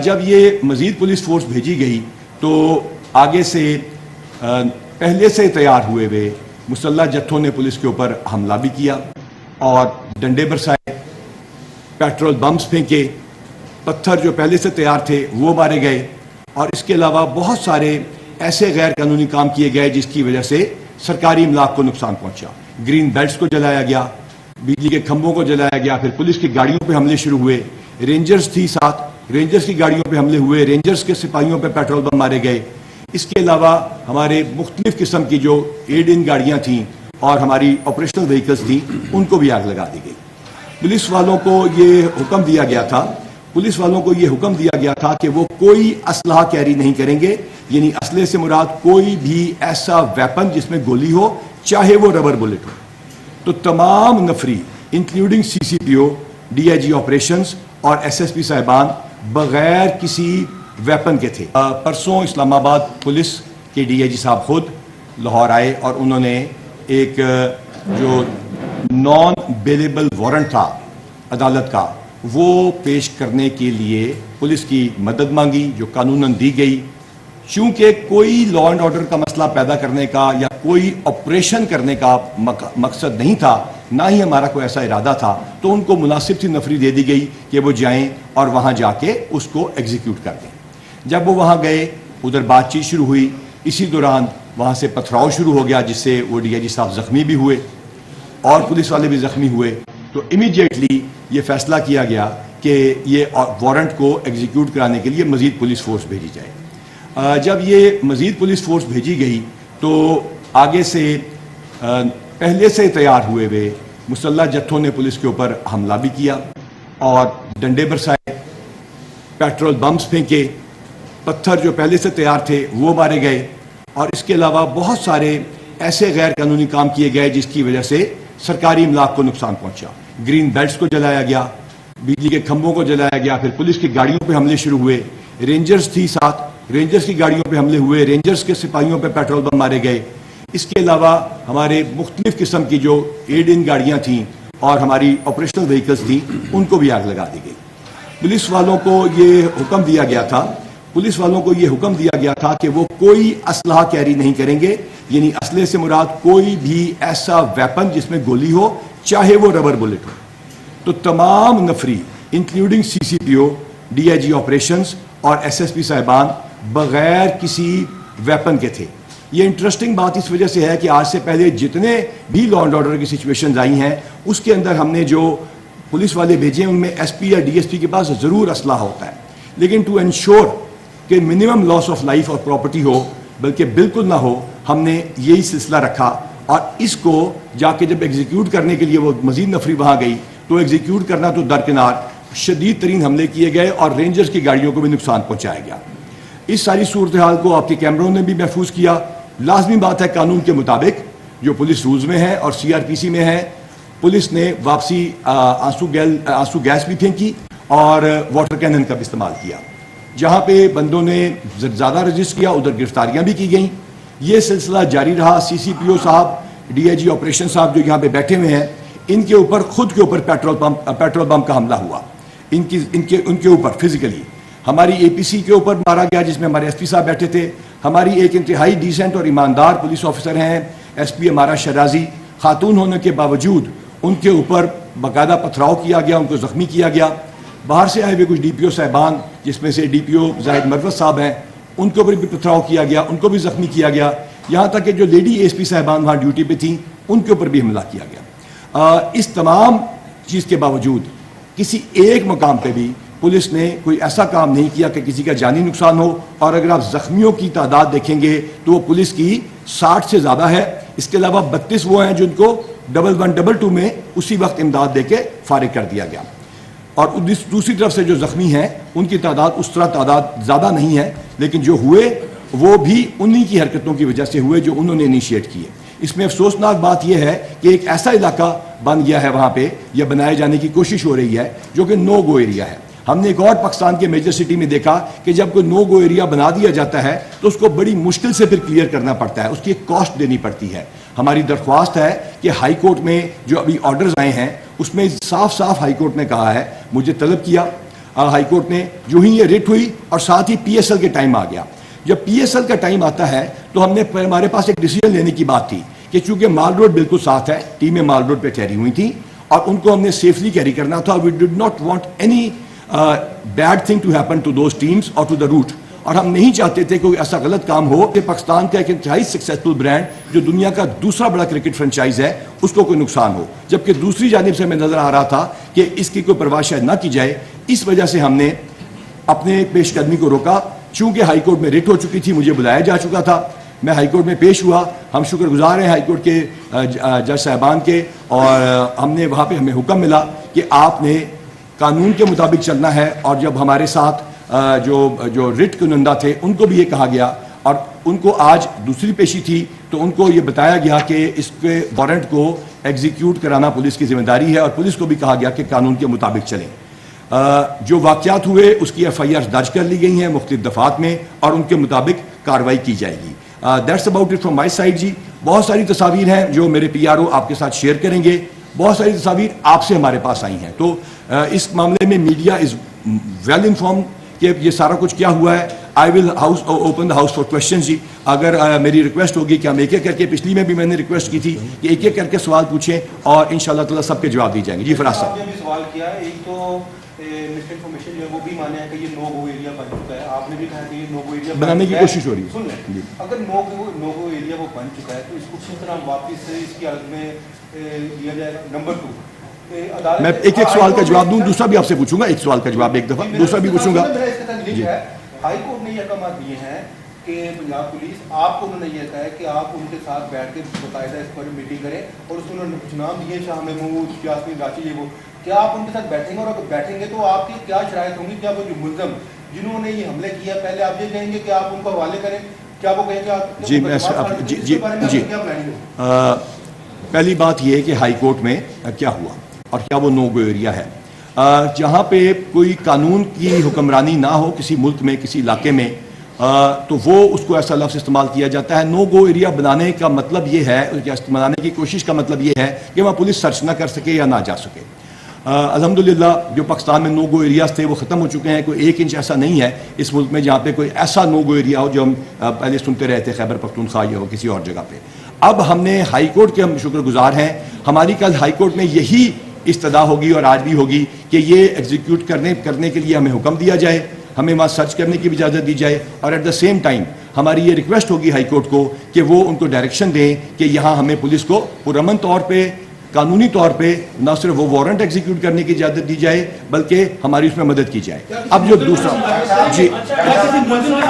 جب یہ مزید پولیس فورس بھیجی گئی تو آگے سے پہلے سے تیار ہوئے ہوئے مسلح جتھوں نے پولیس کے اوپر حملہ بھی کیا اور ڈنڈے برسائے، پیٹرول بمز پھینکے، پتھر جو پہلے سے تیار تھے وہ مارے گئے، اور اس کے علاوہ بہت سارے ایسے غیر قانونی کام کیے گئے جس کی وجہ سے سرکاری املاک کو نقصان پہنچا۔ گرین بیلٹس کو جلایا گیا، بجلی کے کھمبوں کو جلایا گیا، پھر پولیس کی گاڑیوں پہ حملے شروع ہوئے، رینجرز تھی ساتھ، رینجرز کی گاڑیوں پہ حملے ہوئے، رینجرز کے سپاہیوں پہ پیٹرول بم مارے گئے۔ اس کے علاوہ ہمارے مختلف قسم کی جو ایڈ ان گاڑیاں تھیں اور ہماری آپریشنل وہیکلز تھیں ان کو بھی آگ لگا دی گئی۔ پولیس والوں کو یہ حکم دیا گیا تھا کہ وہ کوئی اسلحہ کیری نہیں کریں گے، یعنی اسلحے سے مراد کوئی بھی ایسا ویپن جس میں گولی ہو، چاہے وہ ربر بلٹ ہو۔ تو تمام نفری including C C P O, D I G operations اور ایس ایس پی صاحبان بغیر کسی ویپن کے تھے۔ پرسوں اسلام آباد پولیس کے ڈی آئی جی صاحب خود لاہور آئے اور انہوں نے ایک جو نان بیلیبل وارنٹ تھا عدالت کا وہ پیش کرنے کے لیے پولیس کی مدد مانگی، جو قانوناً دی گئی۔ چونکہ کوئی لا اینڈ آرڈر کا مسئلہ پیدا کرنے کا یا کوئی آپریشن کرنے کا مقصد نہیں تھا، نہ ہی ہمارا کوئی ایسا ارادہ تھا، تو ان کو مناسب سی نفری دے دی گئی کہ وہ جائیں اور وہاں جا کے اس کو ایگزیکیوٹ کر دیں۔ جب وہ وہاں گئے، ادھر بات چیت شروع ہوئی، اسی دوران وہاں سے پتھراؤ شروع ہو گیا جس سے وہ ڈی آئی جی صاحب زخمی بھی ہوئے اور پولیس والے بھی زخمی ہوئے۔ تو امیڈیٹلی یہ فیصلہ کیا گیا کہ یہ وارنٹ کو ایگزیکیوٹ کرانے کے لیے مزید پولیس فورس بھیجی جائے۔ جب یہ مزید پولیس فورس بھیجی گئی تو آگے سے پہلے سے تیار ہوئے ہوئے مسلح جتھوں نے پولیس کے اوپر حملہ بھی کیا اور ڈنڈے برسائے، پیٹرول بمز پھینکے، پتھر جو پہلے سے تیار تھے وہ مارے گئے، اور اس کے علاوہ بہت سارے ایسے غیر قانونی کام کیے گئے جس کی وجہ سے سرکاری املاک کو نقصان پہنچا۔ گرین بیلٹس کو جلایا گیا، بجلی کے کھمبوں کو جلایا گیا، پھر پولیس کی گاڑیوں پہ حملے شروع ہوئے، رینجرز تھی ساتھ، رینجرز کی گاڑیوں پہ حملے ہوئے، رینجرز کے سپاہیوں پہ پیٹرول بم مارے گئے۔ اس کے علاوہ ہمارے مختلف قسم کی جو ایڈ ان گاڑیاں تھیں اور ہماری آپریشنل وہیکلز تھیں ان کو بھی آگ لگا دی گئی۔ پولیس والوں کو یہ حکم دیا گیا تھا کہ وہ کوئی اسلحہ کیری نہیں کریں گے، یعنی اسلحے سے مراد کوئی بھی ایسا ویپن جس میں گولی ہو، چاہے وہ ربر بلٹ ہو۔ تو تمام نفری including C C P O, D I G operations اور ایس ایس پی صاحبان بغیر کسی ویپن کے تھے۔ یہ انٹرسٹنگ بات اس وجہ سے ہے کہ آج سے پہلے جتنے بھی لا اینڈ آرڈر کی سچویشنز آئی ہیں اس کے اندر ہم نے جو پولیس والے بھیجے ہیں ان میں ایس پی یا ڈی ایس پی کے پاس ضرور اسلحہ ہوتا ہے، لیکن ٹو انشور کہ منیمم لاس آف لائف اور پراپرٹی ہو، بلکہ بالکل نہ ہو، ہم نے یہی سلسلہ رکھا۔ اور اس کو جا کے جب ایگزیکیوٹ کرنے کے لیے وہ مزید نفری وہاں گئی تو ایگزیکیوٹ کرنا تو درکنار، شدید ترین حملے کیے گئے اور رینجرز کی گاڑیوں کو بھی نقصان پہنچایا گیا۔ اس ساری صورتحال کو آپ کے کیمروں نے بھی محفوظ کیا۔ لازمی بات ہے قانون کے مطابق جو پولیس رولز میں ہے اور سی آر پی سی میں ہے، پولیس نے واپسی آنسو گیس بھی پھینکی اور واٹر کینن کا بھی استعمال کیا۔ جہاں پہ بندوں نے زیادہ رجسٹ کیا ادھر گرفتاریاں بھی کی گئیں۔ یہ سلسلہ جاری رہا۔ سی سی پی او صاحب، ڈی آئی جی آپریشن صاحب جو یہاں پہ بیٹھے ہوئے ہیں، ان کے اوپر خود کے اوپر پیٹرول بم کا حملہ ہوا، ان کے اوپر فزیکلی۔ ہماری اے پی سی کے اوپر مارا گیا جس میں ہمارے ایس پی صاحب بیٹھے تھے۔ ہماری ایک انتہائی ڈیسنٹ اور ایماندار پولیس آفیسر ہیں ایس پی ہمارا شرازی، خاتون ہونے کے باوجود ان کے اوپر باقاعدہ پتھراؤ کیا گیا، ان کو زخمی کیا گیا۔ باہر سے آئے ہوئے کچھ ڈی پی او صاحبان جس میں سے ڈی پی او زاہد مروت صاحب ہیں، ان کے اوپر بھی پتھراؤ کیا گیا، ان کو بھی زخمی کیا گیا۔ یہاں تک کہ جو لیڈی ایس پی صاحبان وہاں ڈیوٹی پہ تھیں ان کے اوپر بھی حملہ کیا گیا۔ اس تمام چیز کے باوجود کسی ایک مقام پہ بھی پولیس نے کوئی ایسا کام نہیں کیا کہ کسی کا جانی نقصان ہو، اور اگر آپ زخمیوں کی تعداد دیکھیں گے تو وہ پولیس کی 60 سے زیادہ ہے۔ اس کے علاوہ 32 وہ ہیں جن کو 1122 میں اسی وقت امداد دے کے فارغ کر دیا گیا، اور دوسری طرف سے جو زخمی ہیں ان کی تعداد اس طرح زیادہ نہیں ہے، لیکن جو ہوئے وہ بھی انہی کی حرکتوں کی وجہ سے ہوئے جو انہوں نے انیشیٹ کیے۔ اس میں افسوسناک بات یہ ہے کہ ایک ایسا علاقہ بن گیا ہے وہاں پہ یا بنائے جانے کی کوشش ہو رہی ہے جو کہ نو گو ایریا ہے۔ ہم نے ایک اور پاکستان کے میجر سٹی میں دیکھا کہ جب کوئی نو گو ایریا بنا دیا جاتا ہے تو اس کو بڑی مشکل سے پھر کلیئر کرنا پڑتا ہے، اس کی ایک کاسٹ دینی پڑتی ہے۔ ہماری درخواست ہے کہ ہائی کورٹ میں جو ابھی آرڈرز آئے ہیں اس میں صاف ہائی کورٹ نے کہا ہے، مجھے طلب کیا ہائی کورٹ نے جو ہی یہ ریٹ ہوئی اور ساتھ ہی پی ایس ایل کے ٹائم آ گیا. جب پی ایس ایل کا ٹائم آتا ہے تو ہمارے پاس ایک ڈیسیجن لینے کی بات تھی کہ چونکہ مال روڈ بالکل ساتھ ہے, ٹیمیں مال روڈ پہ ٹھہری ہوئی تھیں اور ان کو ہم نے سیفلی کیری کرنا تھا. We did not want any bad thing to happen to those teams اور ٹو دا روٹ, اور ہم نہیں چاہتے تھے کوئی ایسا غلط کام ہو کہ پاکستان کا ایک انتہائی سکسیسفل برانڈ جو دنیا کا دوسرا بڑا کرکٹ فرنچائز ہے اس کو کوئی نقصان ہو, جبکہ دوسری جانب سے ہمیں نظر آ رہا تھا کہ اس کی کوئی پرواہ شاید نہ کی جائے. اس وجہ سے ہم نے اپنے پیش قدمی کو روکا. چونکہ ہائی کورٹ میں ریٹ ہو چکی تھی, مجھے بلایا جا چکا تھا, میں ہائی کورٹ میں پیش ہوا. ہم شکر گزار ہیں ہائی کورٹ کے جج صاحبان کے, اور ہم نے وہاں پہ ہمیں حکم ملا کہ آپ نے قانون کے مطابق چلنا ہے. اور جب ہمارے ساتھ جو ریٹ کنندہ تھے ان کو بھی یہ کہا گیا, اور ان کو آج دوسری پیشی تھی تو ان کو یہ بتایا گیا کہ اس کے وارنٹ کو ایگزیکیوٹ کرانا پولیس کی ذمہ داری ہے, اور پولیس کو بھی کہا گیا کہ قانون کے مطابق چلیں. جو واقعات ہوئے اس کی ایف آئی آر درج کر لی گئی ہیں مختلف دفعات میں, اور ان کے مطابق کارروائی کی جائے گی. That's about it from my side جی. بہت ساری تصاویر ہیں جو میرے پی آر او آپ کے ساتھ شیئر کریں گے, بہت ساری تصاویر آپ سے ہمارے پاس آئی ہیں. تو اس معاملے میں میڈیا از ویل انفارم کہ یہ سارا کچھ کیا ہوا ہے. I will open the house for questions جی. اگر میری ریکویسٹ ہوگی کہ ہم ایک ایک کر کے, پچھلی میں بھی میں نے ریکویسٹ کی تھی کہ ایک ایک کر کے سوال پوچھیں اور ان شاء اللہ تعالیٰ سب کے جواب دی جائیں گے. جی فراز صاحب نے بھی سوال کیا ہے. ایک تو مس انفارمیشن جو ہے وہ بھی مانا ہے کہ یہ نو گو ایریا بن چکا ہے. آپ نے بھی کہا کہ یہ نو گو ایریا بنانے کی کوشش ہو رہی ہے. سن لیں, اگر نو گو ایریا وہ بن چکا ہے تو اس کو کس طرح واپس سے اس کی عرض میں لیا جائے گا. نمبر 2, میں ایک ایک سوال کا جواب دوں, دوسرا بھی آپ سے پوچھوں گا. ایک سوال کا جواب ایک دفعہ, دوسرا بھی پوچھوں گا. ہائی کورٹ نے یہ احکامات دیے ہیں کہ پنجاب پولیس, آپ کو انہوں نے یہ کہا ہے کہ آپ ان کے ساتھ بیٹھ کے باقاعدہ اس پر میٹنگ کریں, اور اس میں انہوں نے کچھ نام دیے, شاہ محمود, یاسمین راچی, یہ وہ. کیا آپ ان کے ساتھ بیٹھیں گے, اور اگر بیٹھیں گے تو آپ کی کیا شرائط ہوں گی؟ کیا وہ جو ملزم جنہوں نے یہ حملے کیا, پہلے آپ یہ کہیں گے کہ آپ ان کو حوالے کریں, کیا وہ کہیں گے جی میں جی پہلی بات یہ ہے کہ ہائی کورٹ میں کیا ہوا اور کیا وہ نو گو ایریا ہے. جہاں پہ کوئی قانون کی حکمرانی نہ ہو کسی ملک میں, کسی علاقے میں, تو وہ اس کو ایسا لفظ استعمال کیا جاتا ہے. نو گو ایریا بنانے کا مطلب یہ ہے, یا بنانے کی کوشش کا مطلب یہ ہے کہ وہاں پولیس سرچ نہ کر سکے یا نہ جا سکے. الحمدللہ جو پاکستان میں نو گو ایریاز تھے وہ ختم ہو چکے ہیں. کوئی 1 انچ ایسا نہیں ہے اس ملک میں جہاں پہ کوئی ایسا نو گو ایریا ہو جو ہم پہلے سنتے رہے تھے خیبر پختونخوا یا ہو کسی اور جگہ پہ. اب ہم نے ہائی کورٹ کے ہم شکر گزار ہیں, ہماری کل ہائی کورٹ میں یہی استدا ہوگی اور آج بھی ہوگی کہ یہ ایگزیکیوٹ کرنے کے لیے ہمیں حکم دیا جائے, ہمیں وہاں سرچ کرنے کی بھی اجازت دی جائے, اور ایٹ دا سیم ٹائم ہماری یہ ریکویسٹ ہوگی ہائی کورٹ کو کہ وہ ان کو ڈائریکشن دیں کہ یہاں ہمیں پولیس کو پرامن طور پہ, قانونی طور پہ نہ صرف وہ وارنٹ ایگزیکیوٹ کرنے کی اجازت دی جائے بلکہ ہماری اس میں مدد کی جائے. اب جو دوسرا جی